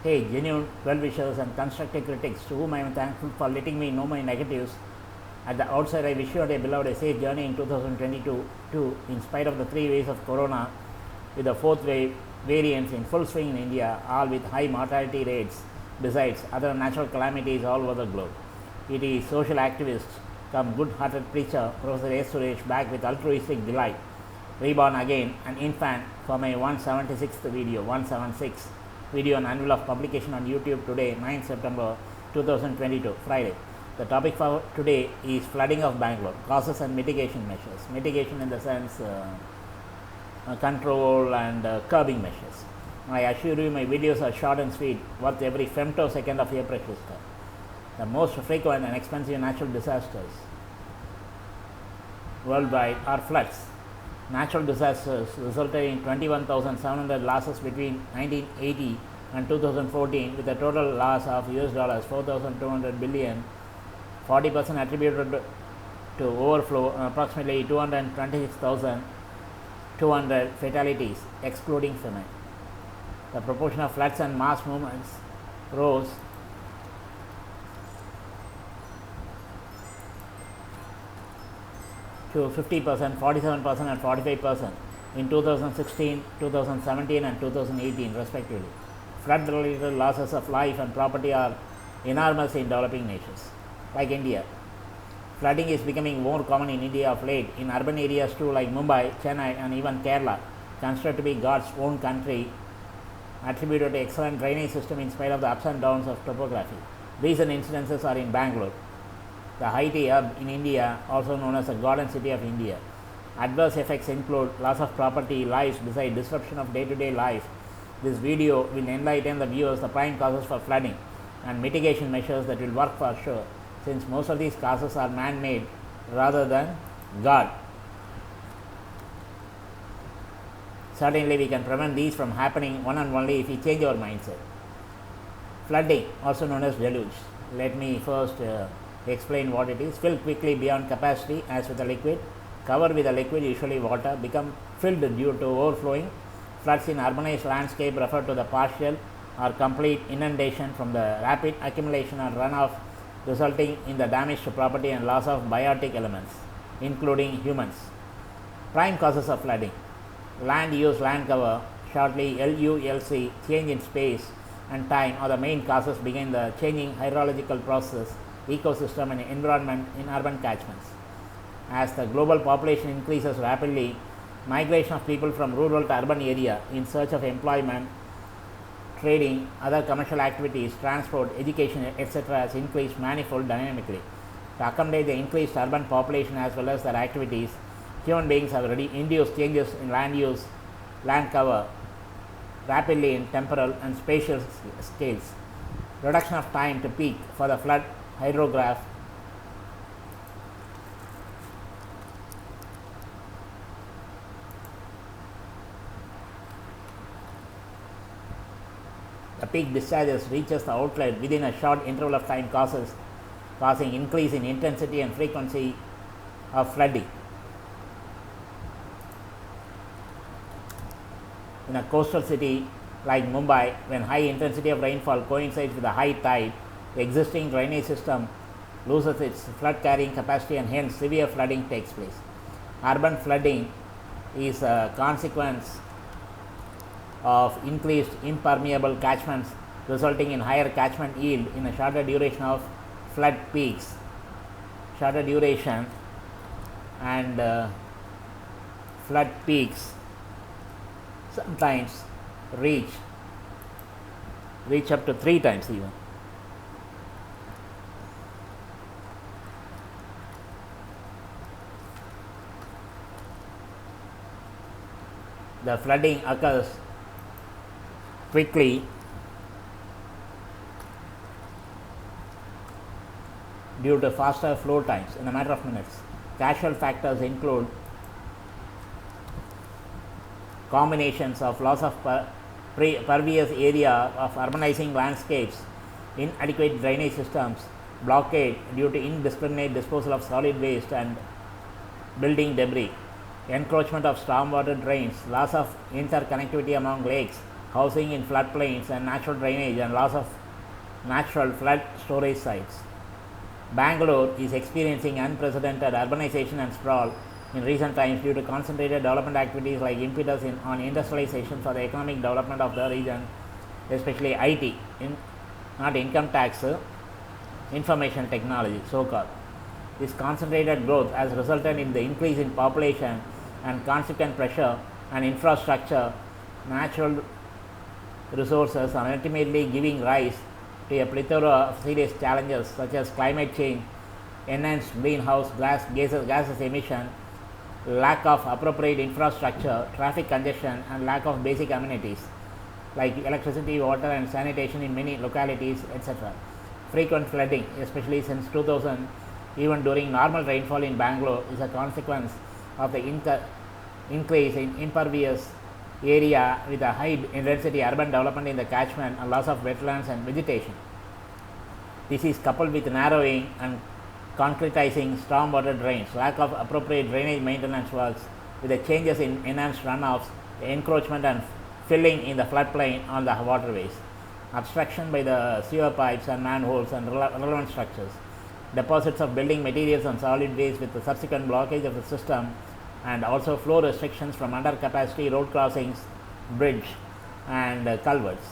Hey, genuine well-wishers and constructive critics to whom I am thankful for letting me know my negatives. At the outset, I wish you and a beloved a safe journey in 2022 too, in spite of the 3 waves of corona, with the fourth wave variants in full swing in India, all with high mortality rates, besides other natural calamities all over the globe. It is social activist, come good-hearted preacher, Professor S. Suresh, back with altruistic delight, reborn again, an infant, for my 176th video, 176 video on annual of publication on YouTube today, 9 September 2022, Friday. The topic for today is flooding of Bangalore, causes and mitigation measures. Mitigation in the sense control and curbing measures. I assure you my videos are short and sweet, worth every femtosecond of your precious time. The most frequent and expensive natural disasters worldwide are floods. Natural disasters resulted in 21,700 losses between 1980 and 2014, with a total loss of $4,200 billion, 40% attributed to overflow, and approximately 226,200 fatalities, excluding famine. The proportion of floods and mass movements rose to 50%, 47%, and 45% in 2016, 2017, and 2018, respectively. Flood-related losses of life and property are enormous in developing nations, like India. Flooding is becoming more common in India of late, in urban areas too, like Mumbai, Chennai, and even Kerala, considered to be God's own country, attributed to excellent drainage system in spite of the ups and downs of topography. Recent incidences are in Bangalore, the Haiti hub in India, also known as the Garden City of India. Adverse effects include loss of property, lives, besides disruption of day-to-day life. This video will enlighten the viewers the prime causes for flooding and mitigation measures that will work for sure, since most of these causes are man-made rather than God. Certainly we can prevent these from happening one and only if we change our mindset. Flooding, also known as deluge. Let me first explain what it is. Fill quickly beyond capacity, as with a liquid. Cover with a liquid, usually water, become filled due to overflowing. Floods in urbanized landscape refer to the partial or complete inundation from the rapid accumulation or runoff, resulting in the damage to property and loss of biotic elements, including humans. Prime causes of flooding: land use, land cover, shortly LULC, change in space and time are the main causes behind the changing hydrological process, ecosystem and environment in urban catchments. As the global population increases rapidly, migration of people from rural to urban area in search of employment, trading, other commercial activities, transport, education, etc. has increased manifold dynamically. To accommodate the increased urban population as well as their activities, human beings have already induced changes in land use, land cover, rapidly in temporal and spatial scales. Reduction of time to peak for the flood hydrograph, the peak discharges reaches the outlet within a short interval of time, causing increase in intensity and frequency of flooding. In a coastal city like Mumbai, when high intensity of rainfall coincides with a high tide, the existing drainage system loses its flood carrying capacity and hence severe flooding takes place. Urban flooding is a consequence of increased impermeable catchments, resulting in higher catchment yield in a shorter duration of flood peaks. Shorter duration and flood peaks sometimes reach up to 3 times even. The flooding occurs quickly due to faster flow times in a matter of minutes. Casual factors include combinations of loss of pervious area of urbanizing landscapes, inadequate drainage systems, blockade due to indiscriminate disposal of solid waste and building debris, encroachment of stormwater drains, loss of interconnectivity among lakes, housing in floodplains and natural drainage and loss of natural flood storage sites. Bangalore is experiencing unprecedented urbanization and sprawl in recent times due to concentrated development activities like impetus on industrialization for the economic development of the region, especially IT, not income tax, information technology, so-called. This concentrated growth has resulted in the increase in population and consequent pressure on infrastructure, natural resources, and ultimately giving rise to a plethora of serious challenges such as climate change, enhanced greenhouse gases emission, lack of appropriate infrastructure, traffic congestion, and lack of basic amenities like electricity, water, and sanitation in many localities, etc. Frequent flooding, especially since 2000, even during normal rainfall in Bangalore, is a consequence of the increase in impervious area with a high density urban development in the catchment and loss of wetlands and vegetation. This is coupled with narrowing and concretizing stormwater drains, lack of appropriate drainage maintenance works with the changes in enhanced runoffs, the encroachment and filling in the floodplain on the waterways, obstruction by the sewer pipes and manholes and relevant structures, deposits of building materials and solid waste with the subsequent blockage of the system, and also flow restrictions from under capacity road crossings, bridge and culverts.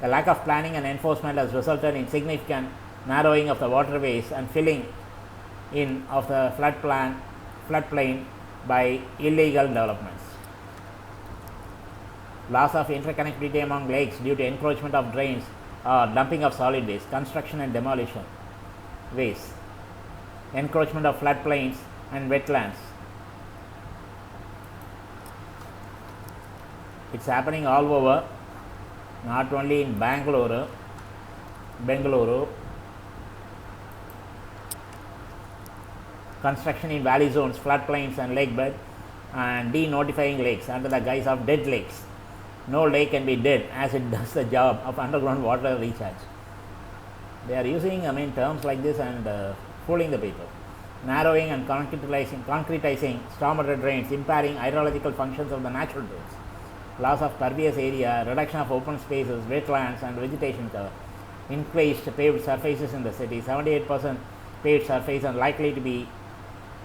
The lack of planning and enforcement has resulted in significant narrowing of the waterways and filling in of the floodplain by illegal developments. Loss of interconnectivity among lakes due to encroachment of drains or dumping of solid waste, construction and demolition waste, encroachment of floodplains and wetlands. It's happening all over, not only in Bangalore, construction in valley zones, floodplains and lake bed, and denotifying lakes under the guise of dead lakes. No lake can be dead as it does the job of underground water recharge. They are using terms like this and fooling the people. Narrowing and concretizing stormwater drains, impairing hydrological functions of the natural drains. Loss of pervious area, reduction of open spaces, wetlands and vegetation cover. Increased paved surfaces in the city, 78% paved surface and likely to be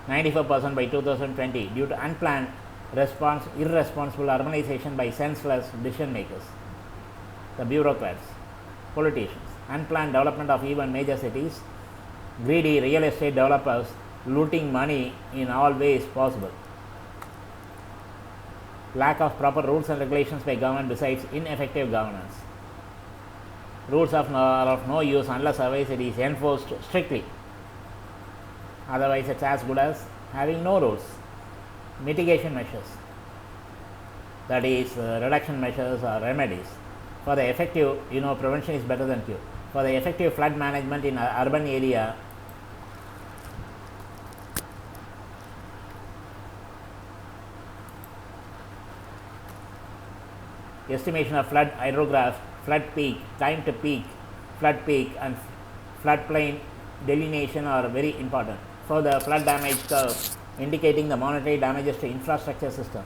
94% by 2020 due to unplanned irresponsible urbanization by senseless decision makers, the bureaucrats, politicians, unplanned development of even major cities, greedy real estate developers looting money in all ways possible, lack of proper rules and regulations by government besides ineffective governance. Rules are of no use unless it is enforced strictly. Otherwise, it's as good as having no rules. Mitigation measures, that is reduction measures or remedies. For the effective, prevention is better than cure. For the effective flood management in urban area, estimation of flood hydrograph, flood peak, time to peak, flood peak and floodplain delineation are very important. Further, flood damage curve indicating the monetary damages to infrastructure system,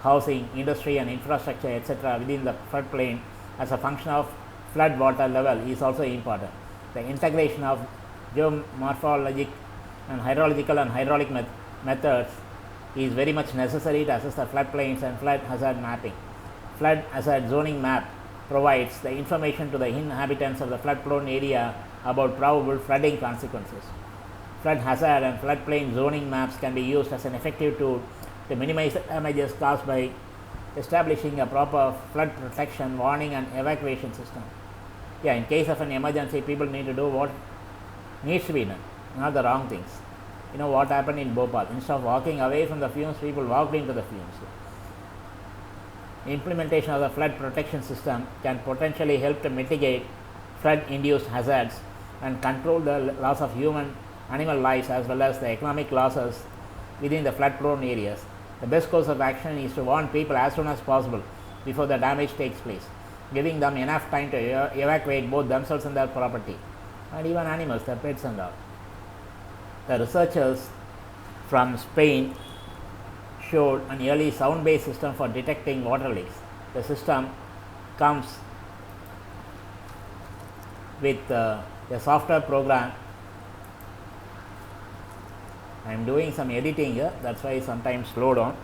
housing, industry and infrastructure etc. within the floodplain as a function of flood water level is also important. The integration of geomorphologic and hydrological and hydraulic methods is very much necessary to assess the floodplains and flood hazard mapping. Flood hazard zoning map provides the information to the inhabitants of the flood-prone area about probable flooding consequences. Flood hazard and floodplain zoning maps can be used as an effective tool to minimize the damages caused by establishing a proper flood protection, warning and evacuation system. In case of an emergency, people need to do what needs to be done, not the wrong things. What happened in Bhopal? Instead of walking away from the fumes, people walked into the fumes. Implementation of the flood protection system can potentially help to mitigate flood-induced hazards and control the loss of human animal lives as well as the economic losses within the flood-prone areas. The best course of action is to warn people as soon as possible before the damage takes place, giving them enough time to evacuate both themselves and their property, and even animals, their pets and all. The researchers from Spain showed an early sound-based system for detecting water leaks. The system comes with a software program. I am doing some editing here, that's why sometimes slow down.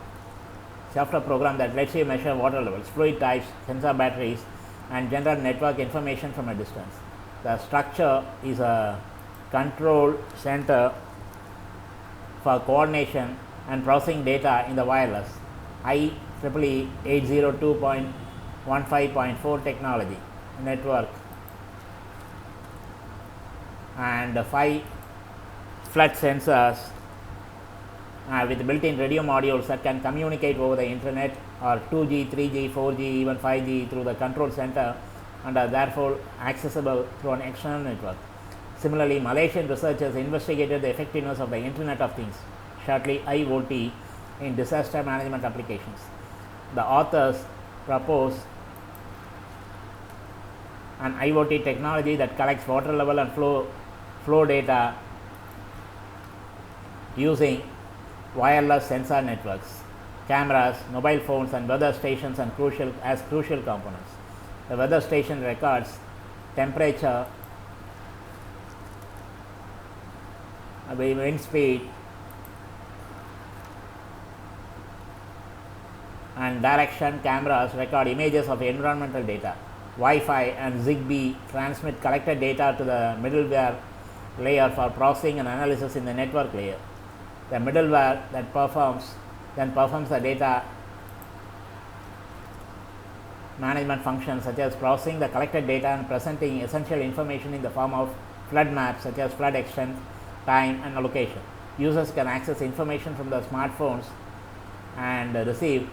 Software program that lets you measure water levels, fluid types, sensor batteries, and general network information from a distance. The structure is a control center for coordination and processing data in the wireless IEEE 802.15.4 technology network, and 5 flood sensors with built-in radio modules that can communicate over the internet or 2G, 3G, 4G, even 5G through the control center, and are therefore accessible through an external network. Similarly, Malaysian researchers investigated the effectiveness of the Internet of Things, shortly IoT, in disaster management applications. The authors propose an IoT technology that collects water level and flow data using wireless sensor networks, cameras, mobile phones, and weather stations as crucial components. The weather station records temperature, wind speed, and direction. Cameras record images of environmental data. Wi-Fi and Zigbee transmit collected data to the middleware layer for processing and analysis in the network layer. The middleware that performs the data management functions such as processing the collected data and presenting essential information in the form of flood maps such as flood extent, time, and location. Users can access information from the smartphones and receive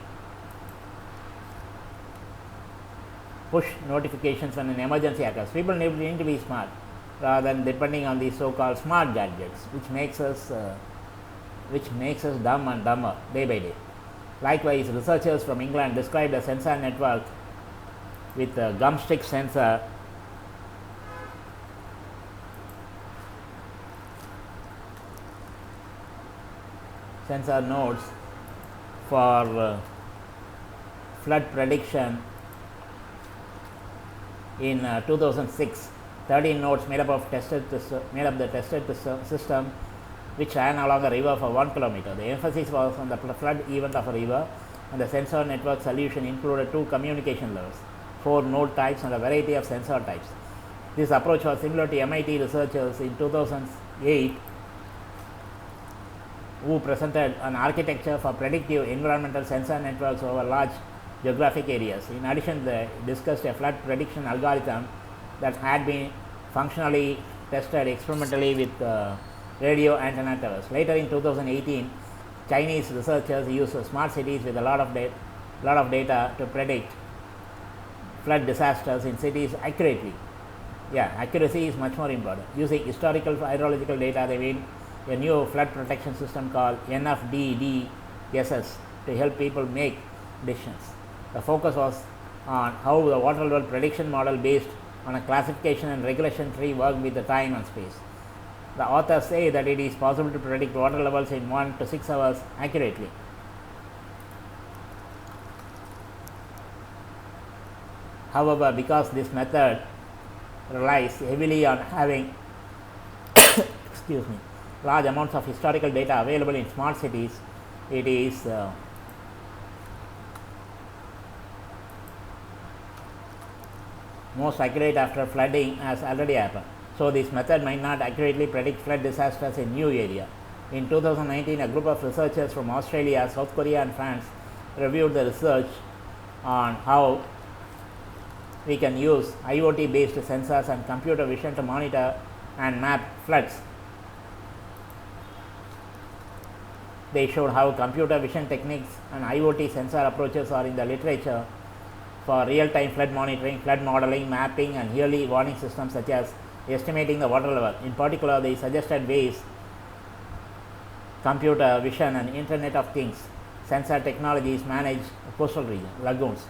push notifications when an emergency occurs. People need to be smart rather than depending on these so-called smart gadgets, which makes us dumb and dumber day by day. Likewise, researchers from England described a sensor network with a gumstick sensor nodes for flood prediction in 2006. 13 nodes made up the tested system, which ran along a river for 1 kilometer. The emphasis was on the flood event of a river, and the sensor network solution included 2 communication levels, 4 node types, and a variety of sensor types. This approach was similar to MIT researchers in 2008 who presented an architecture for predictive environmental sensor networks over large geographic areas. In addition, they discussed a flood prediction algorithm that had been functionally tested experimentally with radio antenna towers. Later in 2018, Chinese researchers used smart cities with a lot of data to predict flood disasters in cities accurately. Accuracy is much more important. Using historical hydrological data, they made a new flood protection system called NFDDSS to help people make decisions. The focus was on how the water level prediction model based on a classification and regression tree worked with the time and space. The authors say that it is possible to predict water levels in 1 to 6 hours accurately. However, because this method relies heavily on having large amounts of historical data available in smart cities, it is most accurate after flooding has already happened. So this method might not accurately predict flood disasters in new area. In 2019, a group of researchers from Australia, South Korea, and France reviewed the research on how we can use IoT based sensors and computer vision to monitor and map floods. They showed how computer vision techniques and IoT sensor approaches are in the literature for real-time flood monitoring, flood modeling, mapping, and early warning systems such as estimating the water level. In particular, they suggested ways computer vision and Internet of Things sensor technologies manage coastal region, lagoons,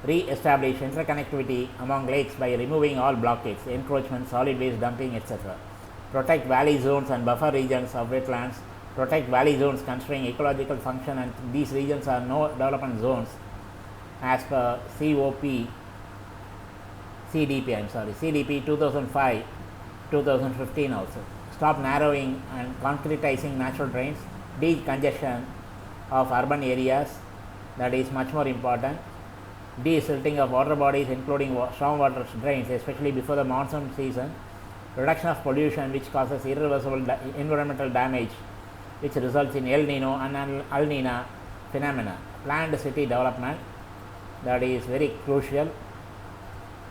re-establish interconnectivity among lakes by removing all blockades, encroachment, solid waste dumping, etc. Protect valley zones and buffer regions of wetlands, protect valley zones considering ecological function, and these regions are no development zones, as per CDP 2005 2015 also. Stop narrowing and concretizing natural drains, decongestion of urban areas, that is much more important. Desilting of water bodies including stormwater drains, especially before the monsoon season. Reduction of pollution, which causes irreversible environmental damage, which results in El Nino and El Nina phenomena. Planned city development, that is very crucial.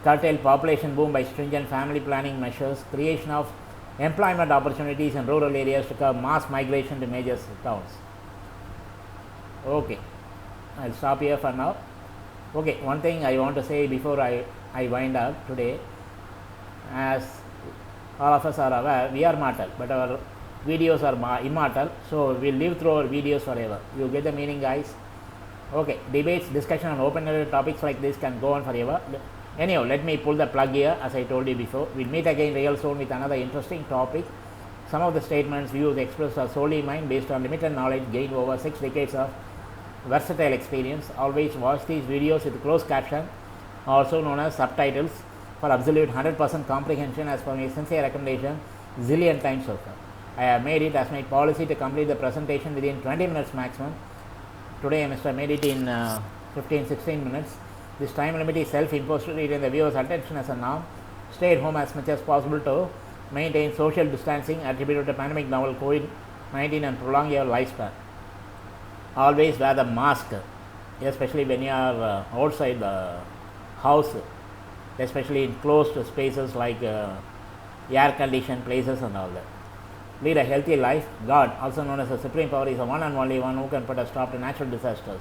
Curtail population boom by stringent family planning measures. Creation of employment opportunities in rural areas to curb mass migration to major towns. Okay, I'll stop here for now. Okay, one thing I want to say before I wind up today, as all of us are aware, we are mortal, but our videos are immortal, so we'll live through our videos forever. You get the meaning, guys? Okay, debates, discussion on open-ended topics like this can go on forever. Anyhow, let me pull the plug here, as I told you before. We'll meet again real soon with another interesting topic. Some of the statements, views expressed are solely mine based on limited knowledge gained over 6 decades of versatile experience. Always watch these videos with closed caption, also known as subtitles, for absolute 100% comprehension as per my sincere recommendation zillion times so far. I have made it as my policy to complete the presentation within 20 minutes maximum. Today I must have made it in 15-16 minutes. This time limit is self-imposed to retain the viewer's attention as a norm. Stay at home as much as possible to maintain social distancing attributed to pandemic novel COVID-19 and prolong your lifespan. Always wear the mask, especially when you are outside the house, especially in closed spaces like air-conditioned places and all that. Lead a healthy life. God, also known as the Supreme Power, is the one and only one who can put a stop to natural disasters,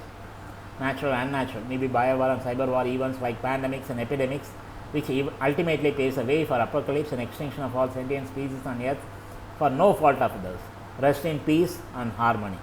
natural and unnatural, maybe bio-war and cyber-war events like pandemics and epidemics, which ultimately paves the way for apocalypse and extinction of all sentient species on earth for no fault of others. Rest in peace and harmony.